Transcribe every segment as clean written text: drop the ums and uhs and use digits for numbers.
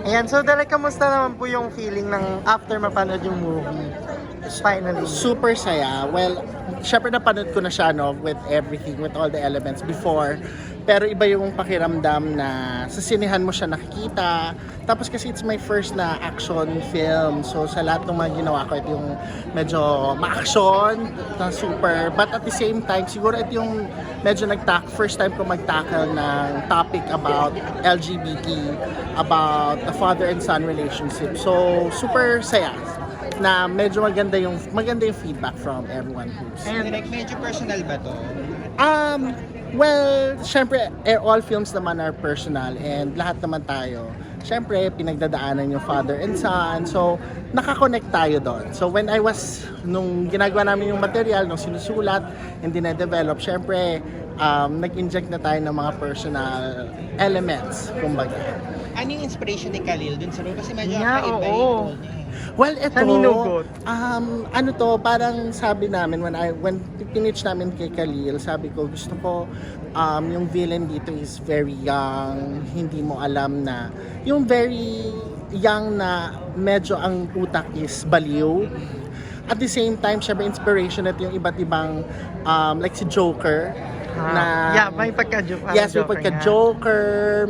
Ayan, so Derek, kamusta naman po yung feeling ng after mapanood yung movie? Finally. Super saya. Well, syempre napanood ko na siya with everything, with all the elements before. Pero iba yung pakiramdam na sa sinehan mo siya nakikita. Tapos kasi it's my first na action film. So sa lahat ng mga ginawa ko, ito yung medyo ma-action, na super. But at the same time, siguro ito yung medyo first time ko mag-tackle ng topic about LGBT, about the father and son relationship. So super saya na medyo maganda yung feedback from everyone who's And like, medyo personal ba to? well, syempre all films naman are personal and lahat naman tayo syempre pinagdadaanan yung father and son, so nakakonect tayo doon. So when nung ginagawa namin yung material, nung sinusulat and dine-develop, syempre nag-inject na tayo ng mga personal elements, kumbaga. Ano yung inspiration ni Khalil dun sa role? Kasi medyo Yeah, kakaiba oo. yung role niya. Well, ito, Sa Ninugot. ano to, parang sabi namin, when pinitch namin kay Khalil, sabi ko, gusto ko, yung villain dito is very young, hindi mo alam na, yung very young na medyo ang utak is baliw. At the same time, syempre inspiration ito yung iba't ibang, like si Joker, na Yeah, may pagka-joke. yes, may pagka-Joker,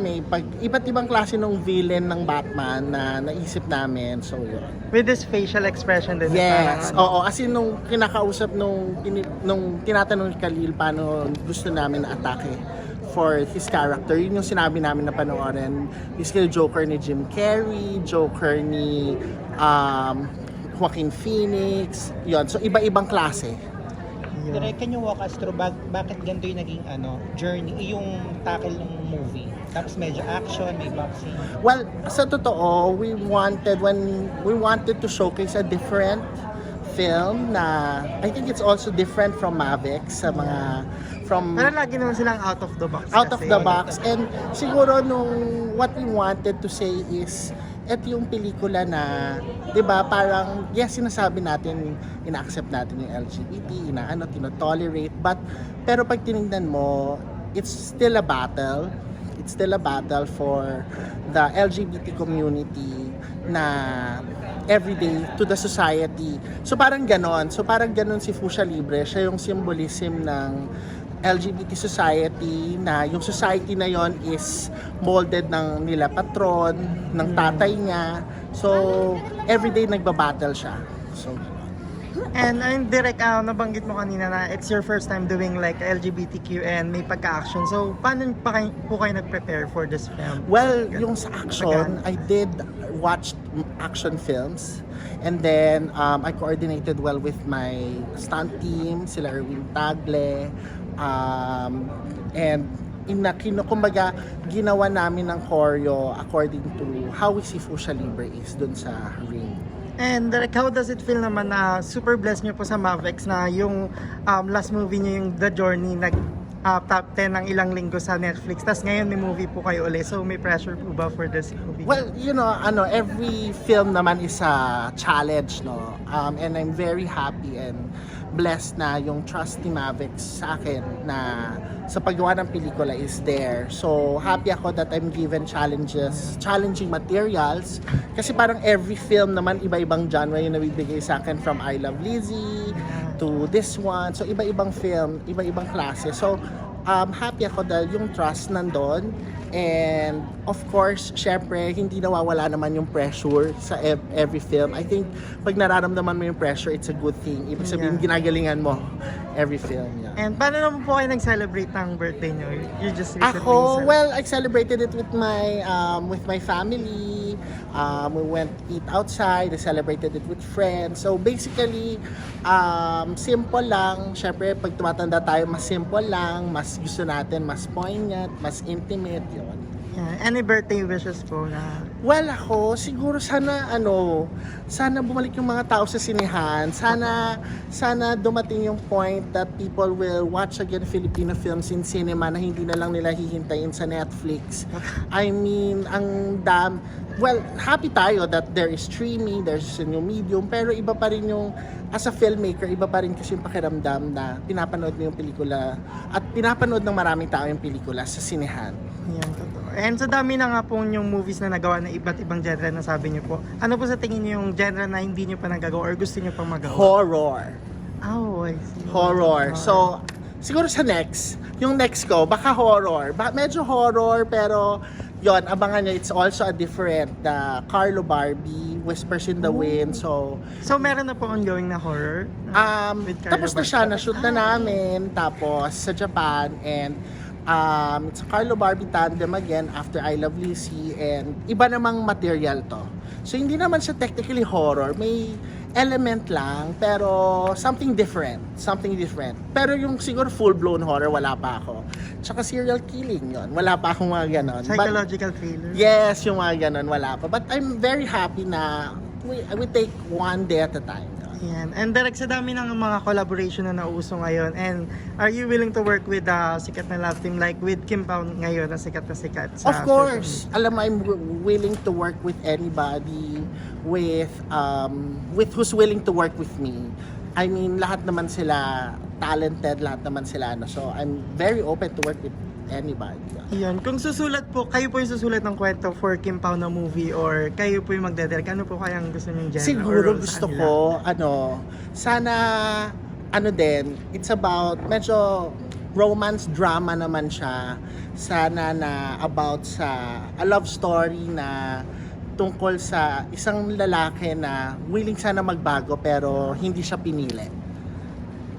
iba't ibang klase ng villain ng Batman na naisip namin. So, yun. With this facial expression din. Yes, parang, oo. As in, nung kinakausap, nung tinatanong ni Khalil paano gusto namin na atake for his character, yun yung sinabi namin na panoorin. Is yung Joker ni Jim Carrey, Joker ni Joaquin Phoenix, yun. So, iba-ibang klase. yun. Direk, can you walk us through bakit ganito yung naging journey, yung tackle ng movie? Tapos medyo action, may boxing. Well, sa totoo, we wanted to showcase a different film na I think it's also different from Mavic sa mga Pero lagi naman silang out of the box. out of kasi. the box, and siguro what we wanted to say is ito yung pelikula na 'di ba parang yes, sinasabi natin, ina-accept natin yung LGBT, tino-tolerate, pero pag tinignan mo, it's still a battle for the LGBT community na everyday to the society. So parang ganon si Fuchsia Libre, siya yung symbolism ng LGBT society, na yung society na yon is molded ng nila patron, ng tatay niya. So everyday nagbabattle siya. So And direct, nabanggit mo kanina na it's your first time doing like LGBTQ and may pagka-action. So, paano po kayo nag-prepare for this film? well, yung sa action, I did watch action films, and then I coordinated well with my stunt team, sila Erwin Tagle, and kumbaga ginawa namin ng choreo according to how we see Fuchsia Libre is dun sa ring. And direct, how does it feel naman na super blessed nyo po sa Mavex na yung last movie nyo, yung The Journey, top 10 ng ilang linggo sa Netflix. Tapos ngayon may movie po kayo ulit. So may pressure po ba for this movie? Well, every film naman is a challenge, no? And I'm very happy and blessed na yung trust ni Mavic sa akin na sa paggawa ng pelikula is there. So, happy ako that I'm given challenging materials. Kasi parang every film naman, iba-ibang genre yung nabibigay sa akin, from I Love Lizzie to this one. So, iba-ibang film, iba-ibang klase. So, happy ako dahil yung trust nandun. And of course, syempre, hindi nawawala naman yung pressure sa every film. I think pag nararamdaman mo yung pressure, it's a good thing. Ibig sabihin, ginagalingan mo every film. Yeah. And paano naman po kayo nag-celebrate ng birthday nyo? You just recently I celebrated it with my family. We went eat outside. I celebrated it with friends. So basically, simple lang. Syempre, pag tumatanda tayo, mas simple lang. Mas gusto natin, mas poignant, mas intimate. Yun. Yeah. Any birthday wishes po na? Well, ako, siguro sana bumalik yung mga tao sa sinehan. Sana dumating yung point that people will watch again Filipino films in cinema na hindi na lang nila hihintayin sa Netflix. I mean, happy tayo that there is streaming, there's a new medium, pero iba pa rin yung, as a filmmaker, iba pa rin kasi yung pakiramdam na pinapanood mo yung pelikula at pinapanood ng maraming tao yung pelikula sa sinehan. Yan, totoo. And sa dami na nga po yung movies na nagawa na iba't ibang genre na sabi niyo po, ano po sa tingin niyo yung genre na hindi niyo pa nagagawa or gusto niyo pang magawa? Horror. Oh, I see. Horror. So, siguro sa yung next ko, baka horror. Medyo horror, pero yon abangan nyo. It's also a different Carlo Barbie, Whispers in the Wind. So, Meron na po ongoing na horror? With Carlo tapos na siya, na-shoot na namin. Tapos sa Japan. And it's a Carlo Barbie tandem again after I Love Lucy. And iba namang material to. So, hindi naman siya technically horror. May element lang, pero something different. Pero yung siguro full-blown horror, wala pa ako. Tsaka serial killing yon, wala pa akong mga ganon. Psychological thriller? Yes, yung mga ganon, wala pa. But I'm very happy na we take one day at a time. Yan. And direct sa dami ng mga collaboration na nauso ngayon, and are you willing to work with sikat na love team like with Kim Pao ngayon na sikat sa Of course, alam mo, I'm willing to work with anybody, with who's willing to work with me. I mean, lahat naman sila talented, lahat naman sila ano. So, I'm very open to work with anybody. Yan. Kung susulat po, kayo po yung susulat ng kwento for Kim Pao na movie or kayo po yung magdedirect, ano po kayang gusto niyong genre? Siguro or role sa gusto kanila? ko, sana, din, it's about, medyo romance drama naman siya. Sana na about sa a love story na tungkol sa isang lalaki na willing sana magbago pero hindi siya pinili.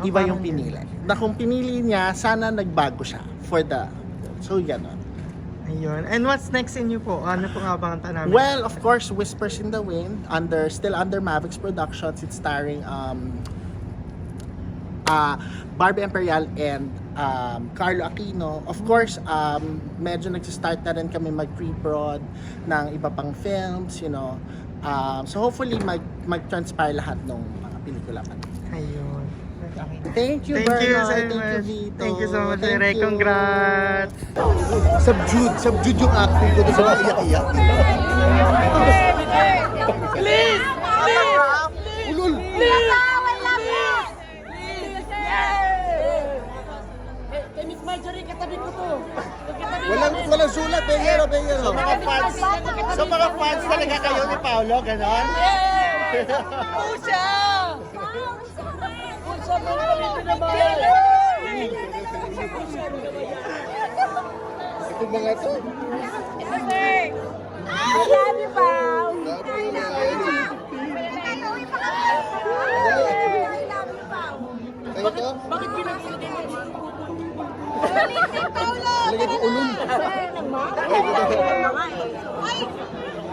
Iba yung parang pinili. Na kung pinili niya, sana nagbago siya so gano'n. Ayun. And what's next in you po? Ano po nga bang namin? Well, of course, Whispers in the Wind, still under Mavics Productions. It's starring Barbie Imperial and Carlo Aquino. Of course, medyo nagsistart na rin kami mag-pre-prod ng iba pang films, so hopefully mag-transpire lahat ng mga pelikula pa. Ayun. Thank you, Thank you Bernard. so Thank you, much. Vito. Thank you so much, Thank Direk. you. Congrats! Subdued yung acting ko doon sa mga iyak-iyak. Ulul! Kay Miss Marjorie, katabi ko to. Walang sulat, bengero. So mga fans talaga kayo ni Paolo, ganon? Pusa! Pusa mo naman! Ito mga to. I love you, Pao! Ito to? Bakit pinag-ilagay mo dito? Lagay ko ulul.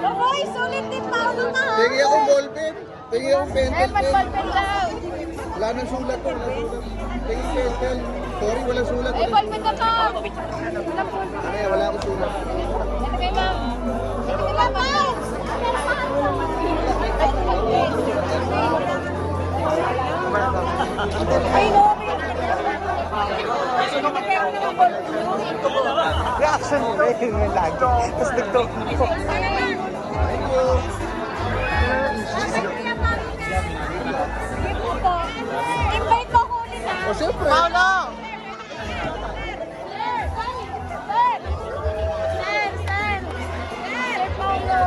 Hoy, sulit ni Paolo na! Tingin akong ballpen. Tingin akong pentel pen. Ballpen daw! Wala nang sulat to. Tingin pentel. Sorry, walang sulat. Ballpen na ka! Ay, wala akong sulat. Ito kay ma'am. Ito kay ma'am! Ay, no! Reaction mo rin yung lagi. Tapos nagto. Invite mo ko ulit ha! O, siyempre. Paolo! Sir! Sir! Sir! Sir Paulo!